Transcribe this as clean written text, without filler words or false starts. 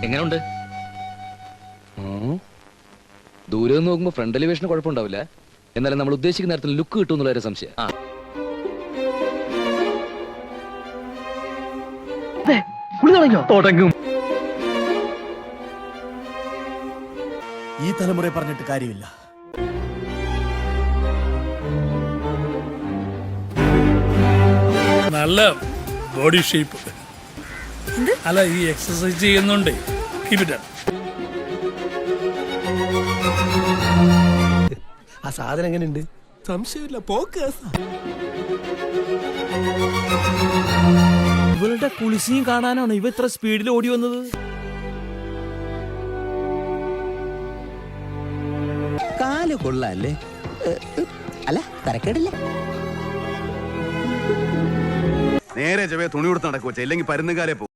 എങ്ങനെയുണ്ട്? ദൂരെ നിന്ന് നോക്കുമ്പോ ഫ്രണ്ട് എലിവേഷന് കുഴപ്പമുണ്ടാവില്ല. എന്നാലും നമ്മൾ ഉദ്ദേശിക്കുന്ന നേരത്തിൽ ലുക്ക് കിട്ടും എന്നുള്ള സംശയം. തുടങ്ങും. ഈ തലമുറ പറഞ്ഞിട്ട് കാര്യമില്ല. നല്ല ബോഡി ഷേപ്പ്. അല്ല, ഈ എക്സസൈസ് ചെയ്യുന്നുണ്ട്. ആ സാധനം എങ്ങനെയുണ്ട്? സംശയമില്ല, പോക്ക്. ഇവളുടെ കുളിസിയും കാണാനാണ് ഇവ ഇത്ര സ്പീഡിൽ ഓടി വന്നത്. കാല് കൊള്ളാല്ലേ? അല്ല, തരക്കേടില്ല. നേരെ ചവേ തുണി കൊടുത്ത് നടക്കുവച്ച, ഇല്ലെങ്കിൽ പരുന്നുകാരെ പോകും.